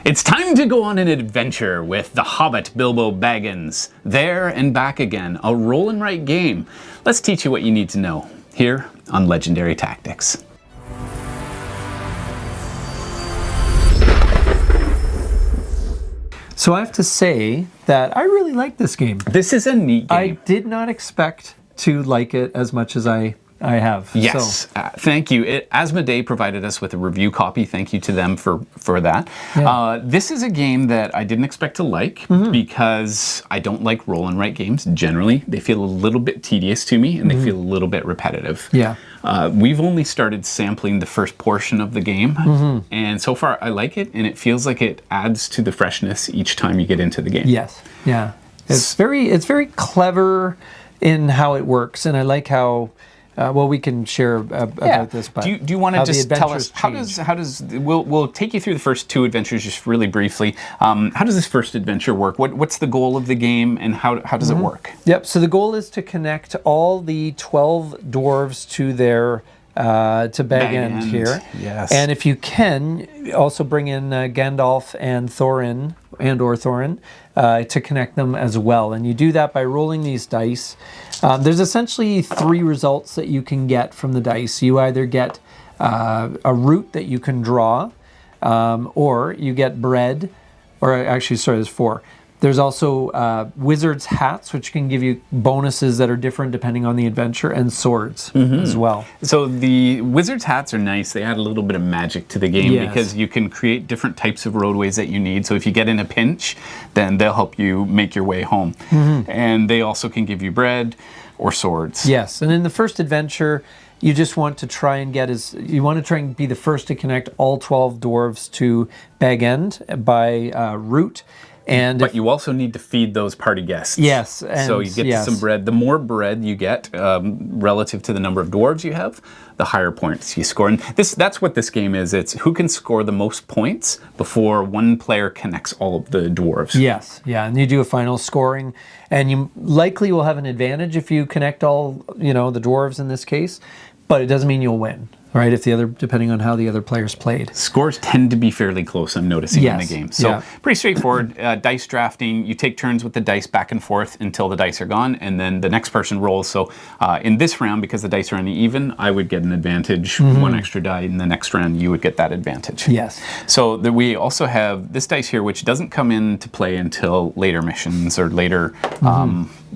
It's time to go on an adventure with the Hobbit Bilbo Baggins. There and back again, a roll and write game. Let's teach you what you need to know here on Legendary Tactics. So I have to say that I really like this game. This is a neat game. I did not expect to like it as much as I have. Yes, so. Thank you. Asmodee provided us with a review copy. Thank you to them for that. Yeah. This is a game that I didn't expect to like because I don't like roll and write games generally. They feel a little bit tedious to me and they feel a little bit repetitive. Yeah. We've only started sampling the first portion of the game and so far I like it and it feels like it adds to the freshness each time you get into the game. Yes. Yeah. It's very clever in how it works, and I like how well, we can share about this. But do you want to just tell us how does we'll take you through the first two adventures just really briefly. How does this first adventure work? What's the goal of the game, and how does it work? Yep. So the goal is to connect all the 12 dwarves to their to Bag End here. Yes. And if you can, also bring in Gandalf and Thorin to connect them as well. And you do that by rolling these dice. There's essentially 3 results that you can get from the dice. You either get a route that you can draw, or you get bread, or actually, sorry, there's 4. There's also wizard's hats, which can give you bonuses that are different depending on the adventure, and swords as well. So the wizard's hats are nice. They add a little bit of magic to the game because you can create different types of roadways that you need. So if you get in a pinch, then they'll help you make your way home. And they also can give you bread or swords. Yes, and in the first adventure, you just want to try and be the first to connect all 12 dwarves to Bag End by route. But you also need to feed those party guests. Yes. And so you get some bread. The more bread you get relative to the number of dwarves you have, the higher points you score. And that's what this game is. It's who can score the most points before one player connects all of the dwarves. Yes. Yeah. And you do a final scoring. And you likely will have an advantage if you connect all, the dwarves in this case. But it doesn't mean you'll win. Right, depending on how the other players played. Scores tend to be fairly close, I'm noticing in the game. So pretty straightforward. Dice drafting, you take turns with the dice back and forth until the dice are gone, and then the next person rolls. So in this round, because the dice are uneven, I would get an advantage, 1 extra die. In the next round, you would get that advantage. Yes. So we also have this dice here, which doesn't come into play until later missions or later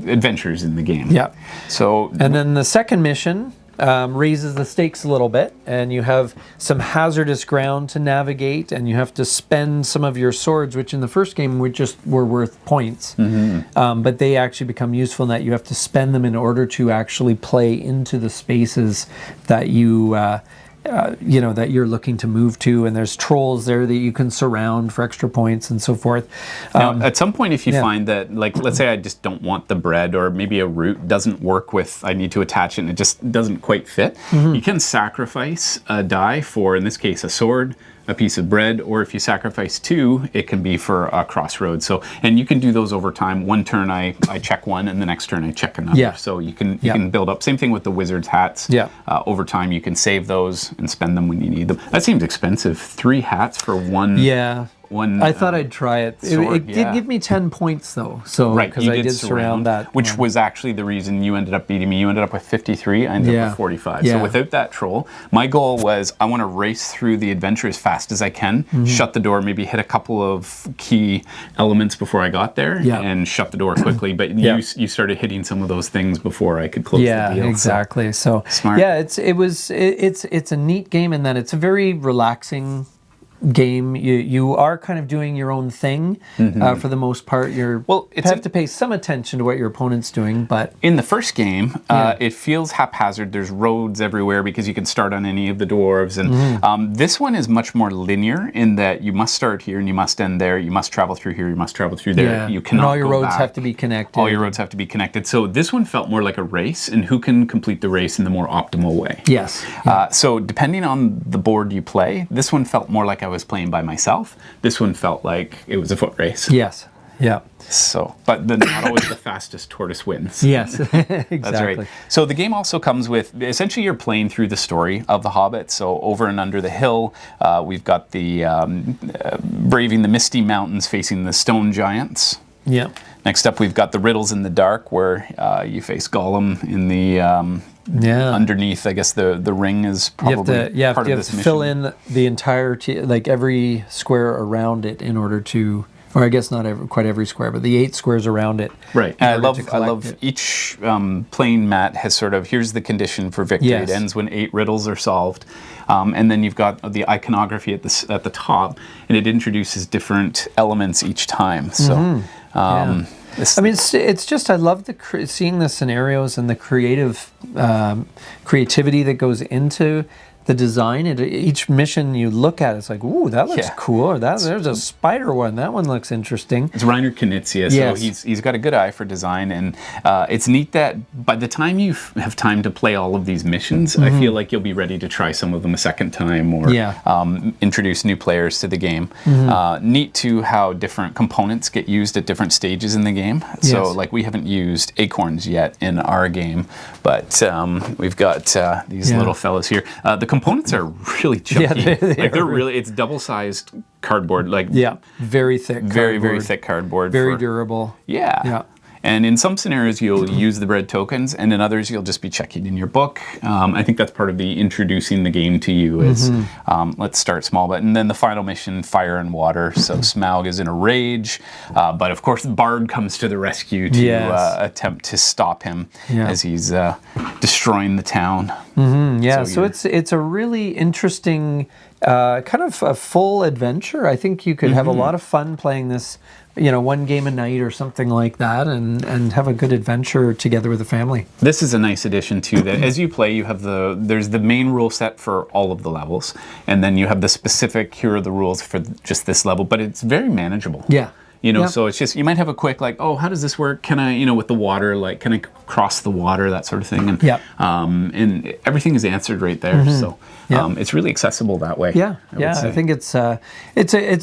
adventures in the game. Yeah. And then the second mission raises the stakes a little bit, and you have some hazardous ground to navigate, and you have to spend some of your swords, which in the first game were worth points, but they actually become useful in that you have to spend them in order to actually play into the spaces that that you're looking to move to, and there's trolls there that you can surround for extra points and so forth. Now, at some point, if you find that, like, let's say I just don't want the bread, or maybe a route doesn't work with, I need to attach it and it just doesn't quite fit, you can sacrifice a die for, in this case, a sword, a piece of bread, or if you sacrifice 2, it can be for a crossroads. So, and you can do those over time. One turn I check one, and the next turn I check another. Yeah. So you can build up. Same thing with the wizard's hats. Yeah. Over time, you can save those and spend them when you need them. That seems expensive. 3 hats for one. Yeah. I thought I'd try it. It did give me 10 points though, because I did surround that, which was actually the reason you ended up beating me. You ended up with 53. I ended up with 45. So without that troll, my goal was I want to race through the adventure as fast as I can, shut the door, maybe hit a couple of key elements before I got there, and shut the door quickly. But you started hitting some of those things before I could close the deal. Exactly. So smart. Yeah, it's a neat game in that it's a very relaxing game. You are kind of doing your own thing for the most part. You have to pay some attention to what your opponent's doing, but in the first game, it feels haphazard. There's roads everywhere because you can start on any of the dwarves, and this one is much more linear in that you must start here and you must end there. You must travel through here. You must travel through there. You cannot. And all your go roads back. have to be connected. All your roads have to be connected. So this one felt more like a race, and who can complete the race in the more optimal way. Yes. So depending on the board you play, this one felt more like I was playing by myself. This one felt like it was a foot race. Yes. Yeah. So, but then not always the fastest tortoise wins. Yes, exactly. That's right. So the game also comes with, essentially you're playing through the story of the Hobbit. So over and under the hill, we've got the braving the misty mountains facing the stone giants. Yeah. Next up, we've got the riddles in the dark, where you face Gollum in the underneath. I guess the ring is probably part of this mission. Fill in the entirety, like every square around it, in order to, or I guess not quite every square, but the 8 squares around it. Right. And I love each playing mat has sort of, here's the condition for victory. Yes. It ends when 8 riddles are solved. And then you've got the iconography at the top, and it introduces different elements each time. So, I mean, it's just, I love seeing the scenarios and the creativity that goes into the design. Each mission you look at, it's like, ooh, that looks cool. Or there's a spider one. That one looks interesting. It's Reiner Knizia, so he's got a good eye for design, and it's neat that by the time you have time to play all of these missions, I feel like you'll be ready to try some of them a second time, or introduce new players to the game. Neat too how different components get used at different stages in the game. So like we haven't used acorns yet in our game, but we've got these little fellas here. The components are really chunky. They're really, it's double-sized cardboard. Very thick cardboard. Very thick cardboard. Very durable. Yeah. And in some scenarios, you'll use the bread tokens, and in others, you'll just be checking in your book. I think that's part of the introducing the game to you is, let's start small. And then the final mission, fire and water. So Smaug is in a rage, but of course, the Bard comes to the rescue to attempt to stop him as he's destroying the town. So it's a really interesting, kind of a full adventure. I think you could have a lot of fun playing this, one game a night or something like that, and have a good adventure together with the family. This is a nice addition too, that as you play, you have there's the main rule set for all of the levels, and then you have the specific, here are the rules for just this level, but it's very manageable. So it's just, you might have a quick, like, oh, how does this work? Can I, with the water, like, can I cross the water, that sort of thing. And, and everything is answered right there. So it's really accessible that way. I think it's a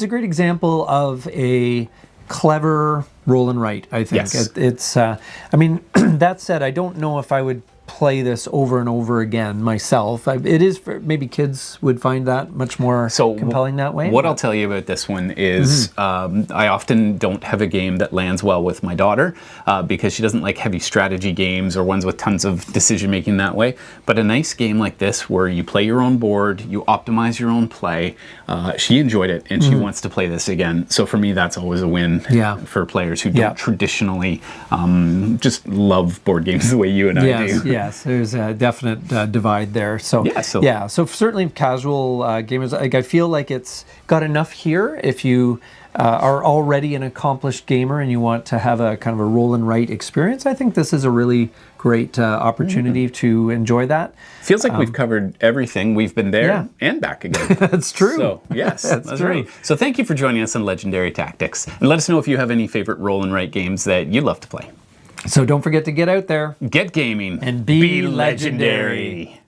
great example of a clever roll and write, I think. It's I mean, that said, I don't know if I would play this over and over again myself. It is for, maybe kids would find that much more compelling that way. What I'll tell you about this one is I often don't have a game that lands well with my daughter because she doesn't like heavy strategy games or ones with tons of decision making that way. But a nice game like this where you play your own board, you optimize your own play, she enjoyed it and she wants to play this again. So for me, that's always a win for players who don't traditionally just love board games the way you and I do. Yes, there's a definite divide there. So certainly casual gamers, like, I feel like it's got enough here if you are already an accomplished gamer and you want to have a kind of a roll and write experience. I think this is a really great opportunity to enjoy that. Feels like we've covered everything. We've been there and back again. That's true. So, yes, that's right. So thank you for joining us on Legendary Tactics. And let us know if you have any favorite roll and write games that you love to play. So don't forget to get out there. Get gaming. And be legendary.